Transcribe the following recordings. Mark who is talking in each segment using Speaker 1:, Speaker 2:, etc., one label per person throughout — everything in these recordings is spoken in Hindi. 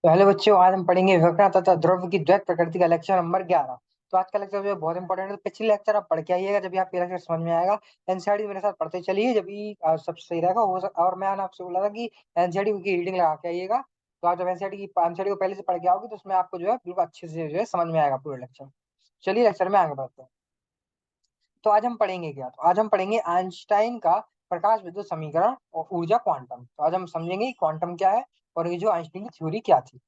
Speaker 1: पहले बच्चों आज हम पढ़ेंगे विकर्ण तथा द्रव्य की द्वैत प्रकृति का लेक्चर नंबर 11। तो आज का लेक्चर जो है बहुत इंपॉर्टेंट है। तो पिछले लेक्चर आप पढ़ के आइएगा, जब भी आपको लेक्चर समझ में आएगा। एनसीईआरटी मेरे साथ पढ़ते चलिए, जब भी सब सही रहेगा। और मैंने आपसे बोला था कि एनसीईआरटी की रीडिंग लगा के आइएगा। तो आप जब एनसीईआरटी को पहले से पढ़ के आओगे तो उसमें आपको जो है बिल्कुल अच्छे से जो है समझ में आएगा पूरा लेक्चर। चलिए लेक्चर में आगे बढ़ते हैं। तो आज हम पढ़ेंगे क्या? तो आज हम पढ़ेंगे आइंस्टाइन का प्रकाश विद्युत समीकरण और ऊर्जा क्वांटम। तो आज हम समझेंगे क्वांटम क्या है और ये जो आइंस्टाइन की थ्योरी क्या थी।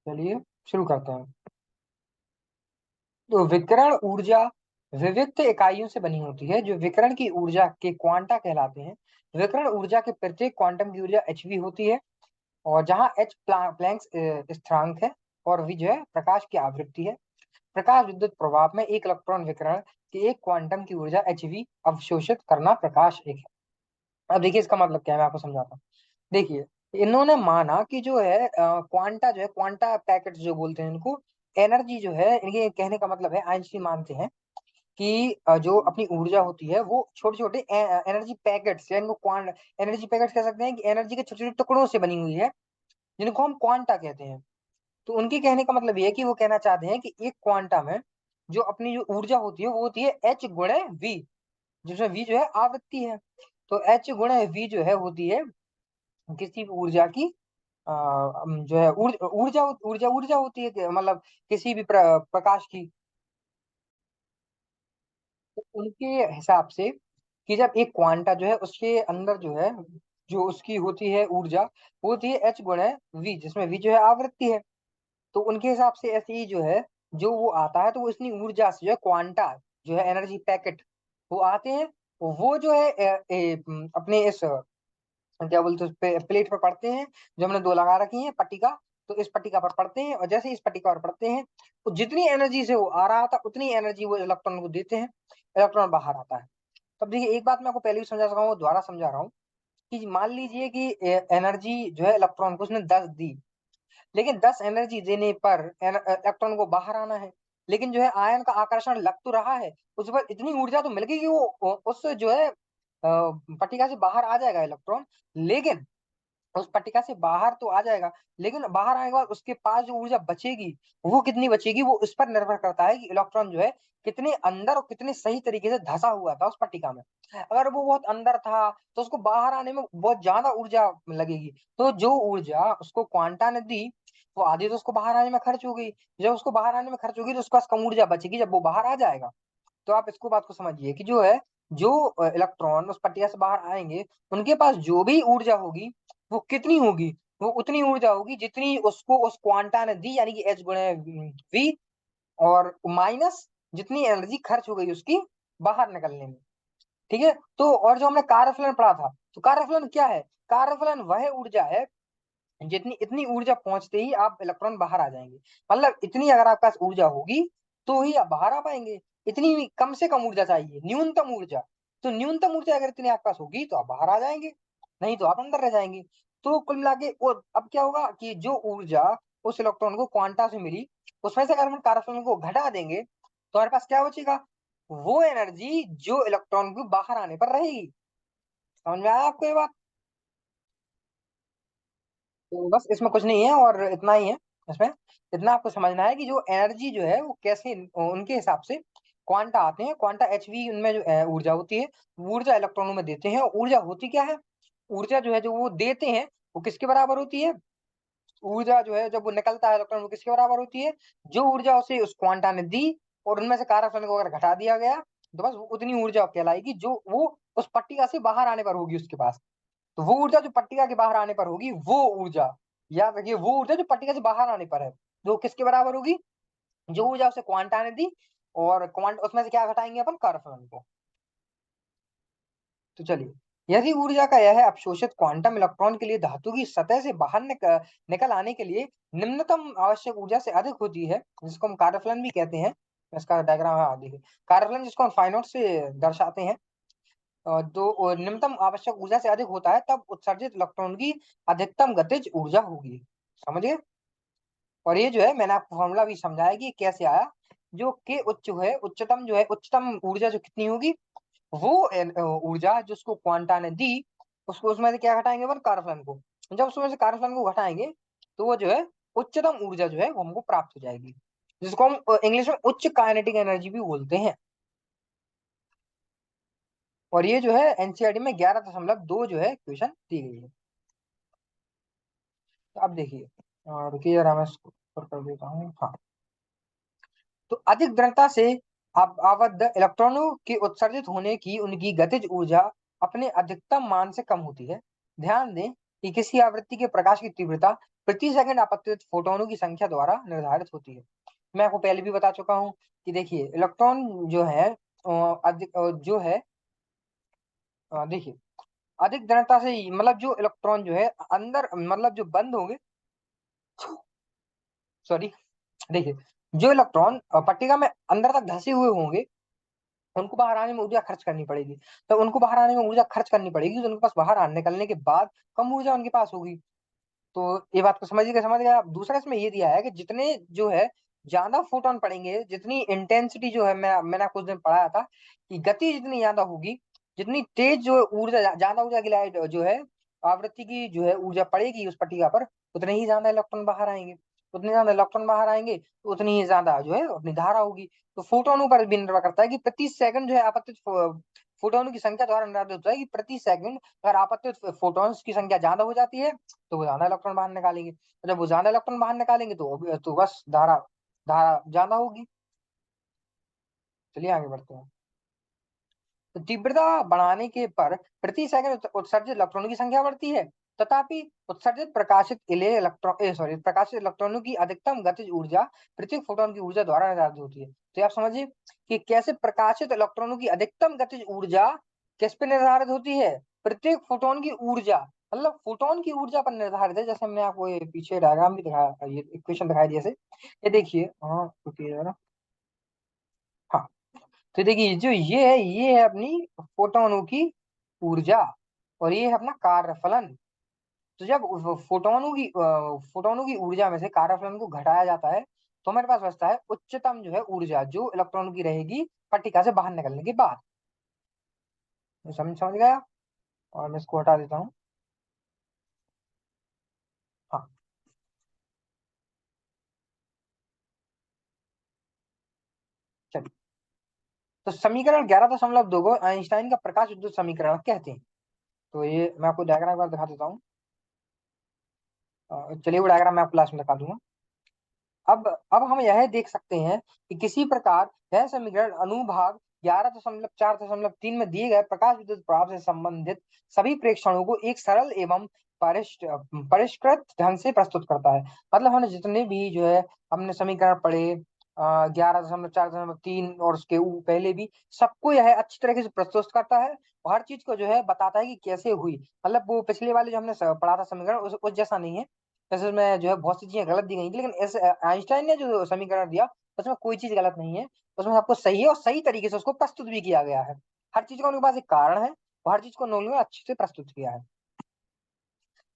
Speaker 1: चलिए शुरू करते हैं। तो विकिरण ऊर्जा विविध इकाइयों से बनी होती है, जो विकिरण की ऊर्जा के क्वांटा कहलाते हैं। विकिरण ऊर्जा के प्रत्येक क्वांटम की ऊर्जा एचवी होती है, और जहां एच प्लैंक स्थिरांक है और वी जो है प्रकाश की आवृत्ति है। प्रकाश विद्युत प्रभाव में एक इलेक्ट्रॉन विकिरण के एक क्वांटम की ऊर्जा एचवी अवशोषित करना प्रकाश एक है। अब देखिए इसका मतलब क्या है, मैं आपको समझाता हूँ। देखिए, इन्होंने माना कि जो है क्वांटा जो है, क्वांटा पैकेट जो बोलते हैं इनको, एनर्जी जो है, इनके कहने का मतलब है आइंस्टीन मानते हैं कि जो अपनी ऊर्जा होती है वो छोटे छोटे एनर्जी पैकेट्स या इनको क्वांट एनर्जी पैकेट्स कह सकते हैं, कि एनर्जी के छोटे छोटे टुकड़ों से बनी हुई है, जिनको हम क्वांटा कहते हैं। तो उनके कहने का मतलब ये है कि वो कहना चाहते हैं कि एक क्वांटा में जो अपनी जो ऊर्जा होती है वो होती है एच गुणे वी, जिसमें वी जो है आवृत्ति है। तो एच गुणे वी जो है होती है किसी भी ऊर्जा की जो है ऊर्जा ऊर्जा ऊर्जा होती है मतलब किसी भी प्रकाश की। तो उनके हिसाब से कि जब एक क्वांटा जो है उसके अंदर जो है, जो उसकी होती है ऊर्जा, वो होती है एच गुणे वी, जिसमें वी जो है आवृत्ति है। तो उनके हिसाब से ऐसे ही जो है, जो वो आता है तो वो इतनी ऊर्जा से जो है क्वांटा जो है एनर्जी पैकेट वो आते हैं। वो जो है अपने इस क्या बोलते हैं उस पे प्लेट पर पड़ते हैं, जो हमने दो लगा रखी है पट्टिका। तो इस पट्टिका पर पड़ते हैं, और जैसे ही इस पट्टिका पर पड़ते हैं तो जितनी एनर्जी से वो आ रहा था उतनी एनर्जी वो इलेक्ट्रॉन को देते हैं, इलेक्ट्रॉन बाहर आता है। तब देखिए, एक बात मैं आपको पहले भी समझा चुका हूँ, दोबारा समझा रहा हूँ कि मान लीजिए कि एनर्जी जो है इलेक्ट्रॉन को उसने 10 दी, लेकिन 10 एनर्जी देने पर इलेक्ट्रॉन को बाहर आना है। लेकिन जो है आयन का आकर्षण लग तो रहा है, उस पर इतनी ऊर्जा तो मिल गई कि वो उस जो है पट्टिका से बाहर आ जाएगा इलेक्ट्रॉन। लेकिन उस पट्टिका से बाहर तो आ जाएगा, लेकिन बाहर आने के बाद उसके पास जो ऊर्जा बचेगी वो कितनी बचेगी, वो इस पर निर्भर करता है कि इलेक्ट्रॉन जो है कितने अंदर और कितने सही तरीके से धंसा हुआ था उस पट्टिका में। अगर वो बहुत अंदर था तो उसको बाहर आने में बहुत ज्यादा ऊर्जा लगेगी। तो जो ऊर्जा उसको क्वांटा ने दी वो आधी तो उसको बाहर आने में खर्च हो गई। जब उसको बाहर आने में खर्च होगी तो उसके पास कम ऊर्जा बचेगी जब वो बाहर आ जाएगा। तो आप इसको बात को समझिए कि जो है, जो इलेक्ट्रॉन उस पट्टिका से बाहर आएंगे, उनके पास जो भी ऊर्जा होगी वो कितनी होगी, वो उतनी ऊर्जा होगी जितनी उसको उस क्वांटा ने दी, यानी कि एच गुणे वी, और माइनस जितनी एनर्जी खर्च हो गई उसकी बाहर निकलने में। ठीक है। तो और जो हमने कार्यफलन पढ़ा था, तो कार्यफलन क्या है? कार्यफलन वह ऊर्जा है जितनी इतनी ऊर्जा पहुंचते ही आप इलेक्ट्रॉन बाहर आ जाएंगे। मतलब इतनी अगर आपके पास ऊर्जा होगी तो ही आप बाहर आ पाएंगे। इतनी कम से कम ऊर्जा चाहिए, न्यूनतम ऊर्जा। तो न्यूनतम ऊर्जा अगर इतनी आपके पास होगी तो आप बाहर आ जाएंगे, नहीं तो आप अंदर रह जाएंगे। तो कुल मिला के वो अब क्या होगा कि जो ऊर्जा उस इलेक्ट्रॉन को क्वांटा से मिली, उसमें से अगर हम कार्यफलन को घटा देंगे तो हमारे पास क्या बचेगा? वो एनर्जी जो इलेक्ट्रॉन को बाहर आने पर रहेगी। समझ में आया आपको ये बात? तो बस इसमें कुछ नहीं है और इतना ही है। इसमें इतना आपको समझना है कि जो एनर्जी जो है वो कैसे उनके हिसाब से क्वांटा आते हैं। क्वांटा एच वी उनमें जो ऊर्जा होती है, वो ऊर्जा इलेक्ट्रॉनों में देते हैं। और ऊर्जा होती क्या है? ऊर्जा जो है जो वो देते हैं वो किसके बराबर होती है? ऊर्जा जो है जब वो निकलता है इलेक्ट्रॉन, वो किसके बराबर होती है? जो ऊर्जा उसे उस क्वांटा ने दी, और उनमें से कारक को अगर घटा दिया गया तो बस उतनी ऊर्जा कहलाएगी जो वो उस पट्टिका से बाहर आने पर होगी उसके पास। तो वो ऊर्जा जो पट्टिका के बाहर आने पर होगी, वो ऊर्जा याद रखिए, वो ऊर्जा जो पट्टिका से बाहर आने पर है, जो किसके बराबर होगी? जो ऊर्जा उसे क्वांटा ने दी, और क्वांट उसमें से क्या घटाएंगे अपन? कर्षण को। तो चलिए, यदि ऊर्जा का यह अवशोषित क्वांटम इलेक्ट्रॉन के लिए धातु की सतह से बाहर निकल आने के लिए निम्नतम आवश्यक ऊर्जा से अधिक होती है, जिसको हम कार्यफलन भी कहते हैं। इसका डायग्राम है देखिए, कार्यफलन जिसको हम फाइनोट से दर्शाते हैं। जो न्यूनतम आवश्यक ऊर्जा से अधिक होता है तब उत्सर्जित इलेक्ट्रॉन की अधिकतम गतिज ऊर्जा होगी। समझिए। और ये जो है मैंने आपको फॉर्मूला भी समझाया कि कैसे आया। जो के उच्च है, उच्चतम जो है, उच्चतम ऊर्जा जो कितनी होगी, वो ऊर्जा जिसको क्वांटा ने दी, उसको उसमें से क्या घटाएंगे अपन? कार्बन को। जब उसमें से कार्यस्थान को घटाएंगे तो वो जो है उच्चतम ऊर्जा जो है वो हमको प्राप्त हो जाएगी, जिसको हम इंग्लिश में उच्च काइनेटिक एनर्जी भी बोलते हैं। और ये जो है एनसीईआरटी में 11.2 जो है क्वेश्चन दी गई है। तो अब देखिए, रुकिए जरा मैं इसको ऊपर कर देता हूँ। हाँ, तो अधिक दृढ़ता से आबद्ध इलेक्ट्रॉनों के उत्सर्जित होने की उनकी गतिज ऊर्जा अपने अधिकतम मान से कम होती है। ध्यान दें कि किसी आवृत्ति के प्रकाश की तीव्रता प्रति सेकंड आपतित फोटोनों की संख्या द्वारा निर्धारित होती है। मैं आपको पहले भी बता चुका हूँ कि देखिए इलेक्ट्रॉन जो है जो है देखिए अधिक दृढ़ता से मतलब जो इलेक्ट्रॉन जो है अंदर मतलब जो बंद होंगे, सॉरी, देखिए जो इलेक्ट्रॉन पट्टिका में अंदर तक धंसे हुए होंगे उनको बाहर आने में ऊर्जा खर्च करनी पड़ेगी। तो उनको बाहर आने में ऊर्जा खर्च करनी पड़ेगी तो उनके पास बाहर आने निकलने के बाद कम ऊर्जा उनके पास होगी। तो ये बात को समझ गया आप। दूसरा इसमें ये दिया है कि जितने जो है ज्यादा फोटोन पड़ेंगे, जितनी इंटेंसिटी जो है मैंने कुछ दिन पढ़ाया था कि गति जितनी ज्यादा होगी, जितनी तेज जो ऊर्जा ज्यादा ऊर्जा की लाइट जो है आवृत्ति की जो है ऊर्जा पड़ेगी उस पट्टिका पर, उतने ही ज्यादा इलेक्ट्रॉन बाहर आएंगे। उतने ज्यादा इलेक्ट्रॉन बाहर आएंगे तो उतनी ही ज्यादा जो है अपनी धारा होगी। तो फोटोनों पर भी निर्भर करता है कि प्रति सेकंड जो है आपतित फोटोनों की संख्या द्वारा निर्धारित होता है कि प्रति सेकंड अगर आपतित फोटॉन्स की संख्या ज्यादा हो जाती है तो वो ज्यादा इलेक्ट्रॉन बाहर निकालेंगे, और जब वो ज्यादा इलेक्ट्रॉन बाहर निकालेंगे तो बस धारा धारा ज्यादा होगी। चलिए आगे बढ़ते हैं। तो तीव्रता बढ़ाने के पर प्रति सेकंड उत्सर्जित इलेक्ट्रॉनों की संख्या बढ़ती है। तथापि उत्सर्जित प्रकाशित इलेक्ट्रॉनों की अधिकतम गतिज ऊर्जा प्रत्येक फोटोन की ऊर्जा द्वारा निर्धारित होती है। तो आप समझिए कि कैसे प्रकाशित इलेक्ट्रॉनों की अधिकतम गतिज ऊर्जा किस पे निर्धारित होती है, प्रत्येक फोटोन की ऊर्जा, मतलब फोटोन की ऊर्जा पर निर्धारित है। जैसे हमने आपको ये पीछे डायग्राम भी दिखाया, ये इक्वेशन दिखाई दी जैसे, ये देखिए, हाँ रुकिए जरा। हाँ, तो देखिए जो ये है अपनी फोटोनों की ऊर्जा और ये है अपना कार्यफलन। तो जब फोटोनों की ऊर्जा में से कार्यफलन को घटाया जाता है तो हमारे पास बचता है उच्चतम जो है ऊर्जा जो इलेक्ट्रॉनों की रहेगी पट्टिका से बाहर निकलने के बाद। तो समझ गया। और मैं इसको हटा देता हूँ। हाँ, चलिए। तो समीकरण 11.2 को आइंस्टाइन का प्रकाश विद्युत समीकरण कहते हैं। तो ये मैं आपको डायग्राम एक बार दिखा देता हूँ। चलिए वो डायग्राम मैं आपको क्लास में दिखा दूंगा। अब हम यह देख सकते हैं कि किसी प्रकार यह समीकरण अनुभाग 11.4.3 में दिए गए प्रकाश विद्युत प्रभाव से संबंधित सभी प्रेक्षणों को एक सरल एवं परिष्कृत ढंग से प्रस्तुत करता है। मतलब हमने जितने भी जो है हमने समीकरण पढ़े 11.4.3 और उसके पहले भी, सबको यह अच्छी तरीके से प्रस्तुत करता है और हर चीज को जो है बताता है कि कैसे हुई। मतलब वो पिछले वाले जो हमने पढ़ा था समीकरण उस जैसा नहीं है। जैसे उसमें जो है बहुत सी चीजें गलत दी गई थी, लेकिन ऐसे आइंस्टाइन ने जो समीकरण दिया उसमें कोई चीज गलत नहीं है। उसमें सबको सही है और सही तरीके से उसको प्रस्तुत भी किया गया है। हर चीज का उनके पास एक कारण है और हर चीज को उन्होंने अच्छे से प्रस्तुत किया है।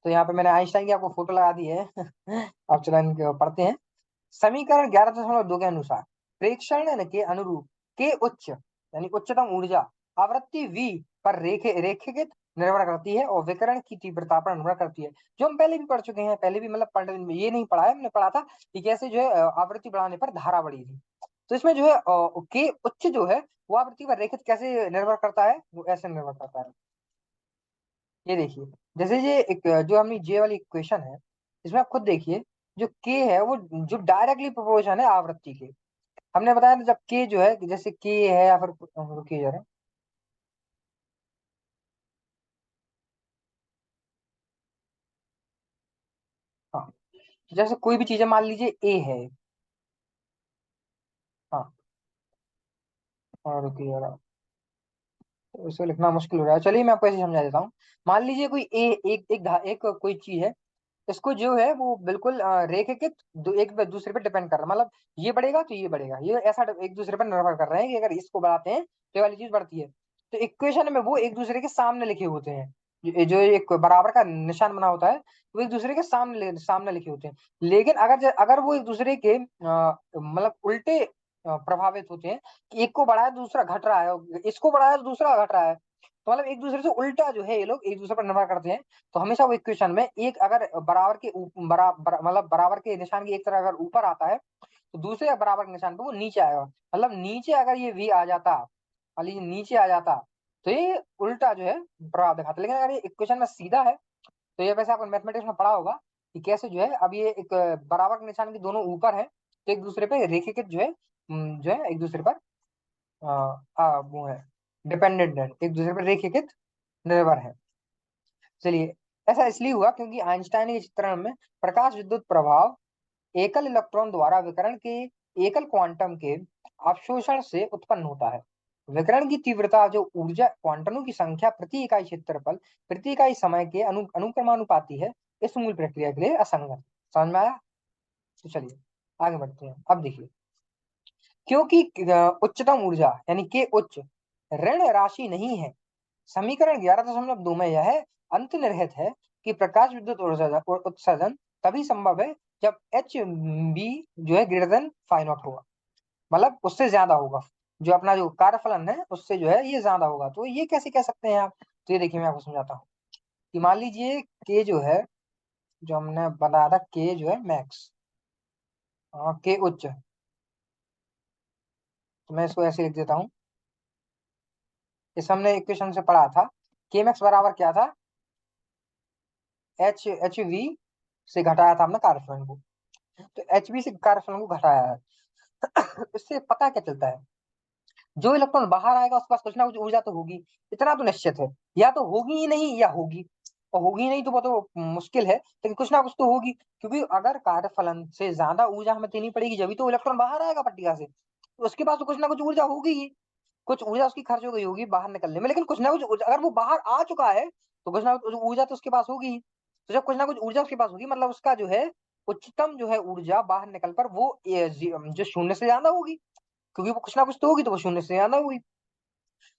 Speaker 1: तो यहाँ पे मैंने आइंस्टाइन की आपको फोटो लगा दी है। आप चलो इनको पढ़ते हैं। समीकरण 11.2 के अनुसार प्रेक्षण के अनुरूप के उच्च यानी उच्चतम ऊर्जा आवृत्ति v पर रेखित निर्भर करती है और विकिरण की तीव्रता पर निर्भर करती है। जो हम पहले भी पढ़ चुके हैं, पहले भी मतलब ये नहीं पढ़ा है, हमने पढ़ा था कि कैसे जो है आवृत्ति बढ़ाने पर धारा बढ़ी थी। तो इसमें जो है के उच्च जो है वो आवृत्ति पर रेखित कैसे निर्भर करता है, वो ऐसे निर्भर करता है। ये देखिए, जैसे ये एक जो हमने जे वाली इक्वेशन है, इसमें आप खुद देखिए जो के है वो जो डायरेक्टली प्रोपोर्शन है आवृत्ति के। हमने बताया ना जब के जो है जैसे के है या फिर रुकिए जरा। हाँ, जैसे कोई भी चीज है, मान लीजिए ए है। हाँ, और रुकिए जरा, तो इसको लिखना मुश्किल हो रहा है, चलिए मैं आपको ऐसे समझा देता हूँ। मान लीजिए कोई ए एक कोई चीज है, इसको जो है वो बिल्कुल रेखित एक दूसरे पे डिपेंड कर रहा है। मतलब ये बढ़ेगा तो ये बढ़ेगा, ये ऐसा एक दूसरे पर निर्भर कर रहे हैं कि अगर इसको बढ़ाते हैं तो ये वाली चीज बढ़ती है। तो इक्वेशन में वो एक दूसरे के सामने लिखे होते हैं। जो एक बराबर का निशान बना होता है वो एक दूसरे के सामने लिखे होते हैं। लेकिन अगर वो एक दूसरे के मतलब उल्टे प्रभावित होते हैं कि एक को बढ़ाया तो दूसरा घट रहा है, इसको बढ़ाया तो दूसरा घट रहा है, तो मतलब एक दूसरे से उल्टा जो है ये लोग एक दूसरे पर निर्भर करते हैं। तो हमेशा वो इक्वेशन में एक अगर बराबर के मतलब बराबर के निशान की एक तरह अगर ऊपर आता है, तो दूसरे बराबर के निशान पे वो नीचे आएगा। मतलब नीचे अगर ये v आ जाता, मान लीजिए नीचे आ जाता, तो ये उल्टा जो है प्रभाव दिखाता। लेकिन अगर ये इक्वेशन में सीधा है, तो ये वैसे आपने मैथमेटिक्स में पढ़ा होगा कि कैसे जो है, अब ये एक बराबर के निशान के दोनों ऊपर है, तो एक दूसरे पे रेखीकृत जो है, जो है एक दूसरे पर वो है डिपेंडेंट है, एक दूसरे पर रेखीकृत निर्भर है। चलिए, ऐसा इसलिए हुआ क्योंकि आइंस्टाइन के चित्रण में प्रकाश विद्युत प्रभाव एकल इलेक्ट्रॉन द्वारा विकिरण के एकल क्वांटम के अवशोषण से उत्पन्न होता है। विकिरण की तीव्रता जो ऊर्जा क्वांटमों की संख्या प्रति इकाई क्षेत्रफल प्रति इकाई समय के अनुक्रमानुपाती है, इस मूल प्रक्रिया के लिए असंगत। समझ में आया? तो चलिए आगे बढ़ते हैं। अब देखिए, क्योंकि उच्चतम ऊर्जा यानी के उच्च ऋण राशि नहीं है, समीकरण 11.2 में यह अंतर्निहित है कि प्रकाश विद्युत उत्सर्जन तभी संभव है जब एच बी जो है ग्रेटर देन फाइव नॉट होगा, मतलब उससे ज्यादा होगा। जो अपना जो कार्यफलन है उससे जो है ये ज्यादा होगा। तो ये कैसे कह सकते हैं आप? तो ये देखिए मैं आपको समझाता हूँ कि मान लीजिए के जो है, जो हमने बताया था के जो है मैक्स, के उच्च, तो मैं इसको ऐसे लिख देता हूँ। इस हमने इक्वेशन से पढ़ा था, के मैक्स बराबर क्या था, एच वी से घटाया था हमने कार्यफलन को। तो एच बी से कार्यफलन को घटाया है। इससे पता क्या चलता है, जो इलेक्ट्रॉन बाहर आएगा उसके पास कुछ ना कुछ ऊर्जा तो होगी, इतना तो निश्चित है। या तो होगी ही नहीं या होगी, और होगी नहीं तो वो तो मुश्किल है, लेकिन कुछ ना कुछ तो होगी। क्योंकि अगर कार्यफलन से ज्यादा ऊर्जा हमें देनी पड़ेगी जब तो इलेक्ट्रॉन बाहर आएगा पट्टिका से, तो उसके पास तो कुछ ना कुछ ऊर्जा होगी ही। कुछ ऊर्जा उसकी खर्च हो गई होगी बाहर निकलने में, लेकिन कुछ ना कुछ अगर वो बाहर आ चुका है तो कुछ ना कुछ ऊर्जा तो उसके पास होगी ही। तो जब कुछ ना कुछ ऊर्जा उसके पास होगी, मतलब उसका जो है उच्चतम जो है ऊर्जा बाहर निकल कर वो जो शून्य से ज्यादा होगी। क्योंकि वो कुछ ना कुछ तो होगी, तो वो शून्य से ज्यादा होगी।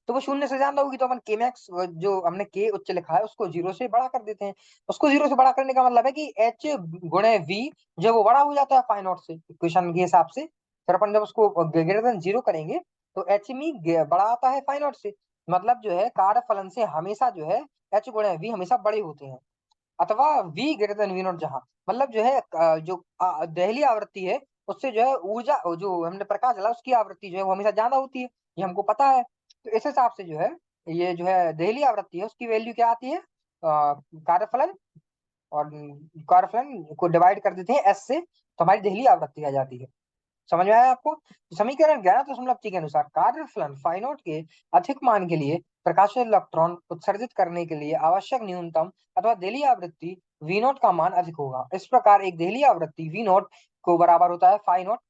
Speaker 1: तो वो शून्य से ज्यादा होगी तो अपन के मैक्स जो हमने के उच्च लिखा है उसको जीरो से बड़ा कर देते हैं। उसको जीरो से बड़ा करने का मतलब है कि एच गुणे वी जब वो बड़ा हो जाता है फाइव नॉट से इक्वेशन के हिसाब से, फिर अपन जब उसको ग्रेटर देन जीरो करेंगे तो एच मी बड़ा आता है फाइव नॉट से। मतलब जो है कार्य फलन से हमेशा जो है एच गुणे वी हमेशा बड़े होते हैं, अथवा v greater than V naught, जहां मतलब जो है जो दहली आवृत्ति है उससे जो है ऊर्जा जो हमने प्रकाश चला उसकी आवृत्ति जो है वो हमेशा ज्यादा होती है, ये हमको पता है। तो इस हिसाब से जो है ये जो है दहली आवृत्ति है उसकी वैल्यू क्या आती है, कार्यफलन, और कार्यफलन को डिवाइड कर देते हैं एस से, तो हमारी दहली आवृत्ति आ जाती है। समझ में आया आपको? तो समीकरण 11.3 के अनुसार कार्यफलन फाइ नॉट के अधिक मान के लिए प्रकाशीय इलेक्ट्रॉन उत्सर्जित करने के लिए आवश्यक न्यूनतम अथवा देली आवृत्ति वी नॉट का मान अधिक होगा। इस प्रकार एक देली आवृत्ति वी नॉट को बराबर होता है phi naught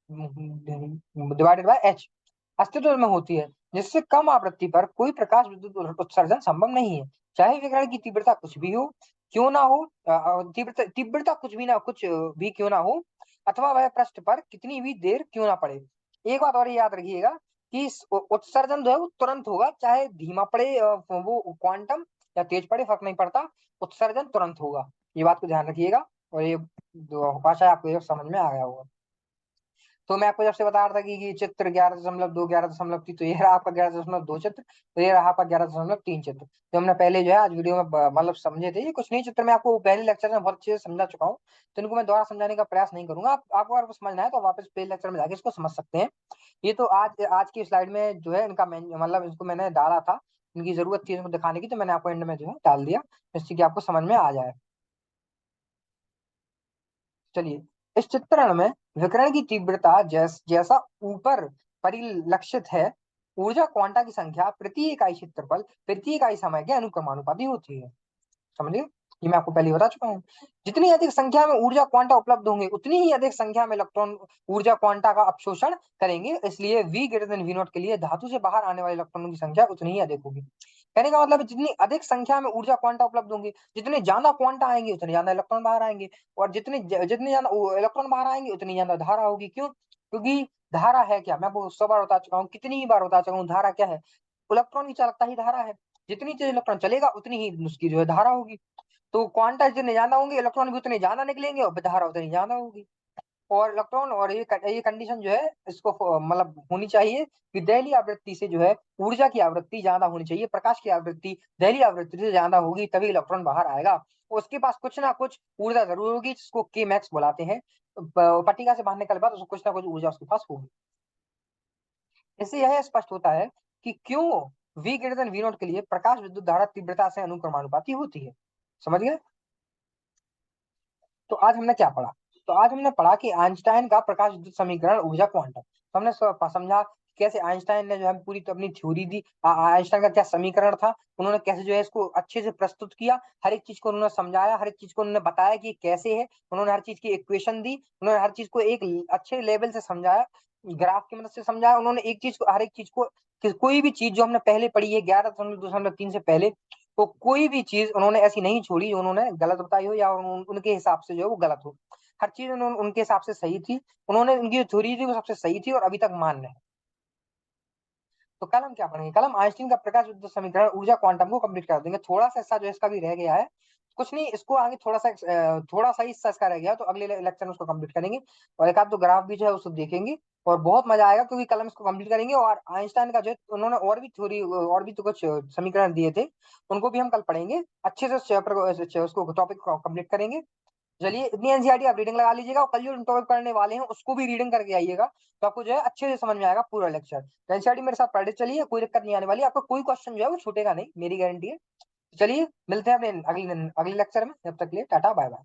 Speaker 1: divided by H अस्तित्व में होती है, जिससे कम आवृत्ति पर कोई प्रकाश विद्युत उत्सर्जन संभव नहीं है। चाहे विकिरण की तीव्रता कुछ भी हो, क्यों ना हो, तीव्रता तीव्रता कुछ भी ना कुछ भी क्यों ना हो, अथवा वह पृष्ठ पर कितनी भी देर क्यों ना पड़े। एक बात और याद रखिएगा कि उत्सर्जन जो है वो तुरंत होगा, चाहे धीमा पड़े वो क्वांटम या तेज पड़े फर्क नहीं पड़ता, उत्सर्जन तुरंत होगा। ये बात को ध्यान रखिएगा। और ये भाषा आपको ये समझ में आ गया होगा। तो मैं आपको जब से बता रहा था कि चित्र 11.2 11.3, तो ये रहा आपका 11.2 चित्र, तो ये रहा आपका 11.3 चित्र, जो हमने पहले जो है आज वीडियो में मतलब समझे थे। ये कुछ नहीं चित्र मैं आपको पहले लेक्चर में बहुत अच्छे से समझा चुका हूँ, तो इनको मैं दोबारा समझाने का प्रयास नहीं करूंगा। आपको अगर समझना है तो वापस पहले लेक्चर में जाके इसको समझ सकते हैं। ये तो आज आज की स्लाइड में जो है इनका मतलब इसको मैंने डाला था, इनकी जरूरत थी इनको दिखाने की, तो मैंने आपको एंड में जो है डाल दिया, जिससे कि आपको समझ में आ जाए। चलिए, इस चित्रण में विकिरण की तीव्रता जैसा ऊपर परिलक्षित है, ऊर्जा क्वांटा की संख्या प्रति इकाई क्षेत्रफल प्रति इकाई समय के अनुक्रमानुपाती होती है। समझिए, ये मैं आपको पहले ही बता चुका हूँ। जितनी अधिक संख्या में ऊर्जा क्वांटा उपलब्ध होंगे उतनी ही अधिक संख्या में इलेक्ट्रॉन ऊर्जा क्वांटा का अपशोषण करेंगे, इसलिए v greater than V naught के लिए धातु से बाहर आने वाले इलेक्ट्रॉनों की संख्या उतनी ही अधिक होगी। कहने का मतलब है जितनी अधिक संख्या में ऊर्जा क्वांटा उपलब्ध होंगे, जितने ज्यादा क्वांटा आएंगे उतने ज्यादा इलेक्ट्रॉन बाहर आएंगे, और जितने ज्यादा इलेक्ट्रॉन बाहर आएंगे उतनी ज्यादा धारा होगी। क्यों? क्योंकि धारा है क्या, मैं आपको 100 बार बता चुका हूँ, कितनी ही बार बता चुका हूँ, धारा क्या है, इलेक्ट्रॉन की चालकता ही धारा है। जितनी तेज इलेक्ट्रॉन चलेगा उतनी ही उसकी जो है धारा होगी। तो क्वांटा जितने ज्यादा होंगे इलेक्ट्रॉन भी उतने ज्यादा निकलेंगे और धारा उतनी ज्यादा होगी। और इलेक्ट्रॉन, और ये कंडीशन जो है इसको मतलब होनी चाहिए कि दहली आवृत्ति से जो है ऊर्जा की आवृत्ति ज्यादा होनी चाहिए, प्रकाश की आवृत्ति दहली आवृत्ति से ज्यादा होगी तभी इलेक्ट्रॉन बाहर आएगा। उसके पास कुछ ना कुछ ऊर्जा जरूर होगी जिसको के मैक्स बुलाते हैं। पट्टिका से बाहर निकल बाद उसको कुछ ना कुछ ऊर्जा उसके पास होगी। इससे यह स्पष्ट होता है कि क्यों V greater then V not के लिए प्रकाश विद्युत धारा तीव्रता से अनुक्रमानुपाती होती है। समझ गए? तो आज हमने क्या पढ़ा? तो आज हमने पढ़ा कि आइंस्टाइन का प्रकाश विद्युत समीकरण ऊर्जा क्वांटम। तो हमने समझा कैसे आइंस्टाइन ने जो है पूरी अपनी थ्योरी दी, आइंस्टाइन का क्या समीकरण था, उन्होंने कैसे जो है इसको अच्छे से प्रस्तुत किया, हर एक चीज को उन्होंने समझाया, हर एक चीज को उन्होंने बताया कि कैसे है, उन्होंने हर चीज की इक्वेशन दी, उन्होंने हर चीज को एक अच्छे लेवल से समझाया, ग्राफ की मदद से समझाया उन्होंने एक चीज को, हर एक चीज को कोई भी चीज जो हमने पहले पढ़ी है 11.2.3 से पहले, तो कोई भी चीज उन्होंने ऐसी नहीं छोड़ी जो उन्होंने गलत बताई हो या उनके हिसाब से जो है वो गलत हो। हर चीज उन्होंने उनके हिसाब से सही थी, उन्होंने उनकी जो थ्योरी थी वो सबसे सही थी और अभी तक मान्य है। तो कल हम क्या पढ़ेंगे? कल हम आइंस्टीन का प्रकाश विद्युत समीकरण ऊर्जा क्वांटम को कंप्लीट कर देंगे। थोड़ा सा हिस्सा जो इसका भी रह गया है, कुछ नहीं, इसको आगे थोड़ा सा ही हिस्सा इसका रह गया तो अगले लेक्चर में उसको कंप्लीट करेंगे और एक आध दो ग्राफ भी जो है उसको देखेंगे और बहुत मजा आएगा क्योंकि कल हम इसको कंप्लीट करेंगे। और आइंस्टाइन का जो है उन्होंने और भी थ्योरी और भी तो कुछ समीकरण दिए थे, उनको भी हम कल पढ़ेंगे अच्छे से। चैप्टर को उसको टॉपिक को कंप्लीट करेंगे। चलिए, इतनी एनसीईआरटी आप रीडिंग लगा लीजिएगा और कल जो टॉपिक पढ़ने वाले हैं उसको भी रीडिंग करके आइएगा तो आपको जो है अच्छे से समझ में आएगा पूरा लेक्चर। तो एनसीईआरटी मेरे साथ पढ़ते चलिए, कोई दिक्कत नहीं आने वाली, आपका कोई क्वेश्चन जो है वो छूटेगा नहीं, मेरी गारंटी है। तो चलिए मिलते हैं अपने अगले लेक्चर में, जब तक के लिए टाटा बाय बाय।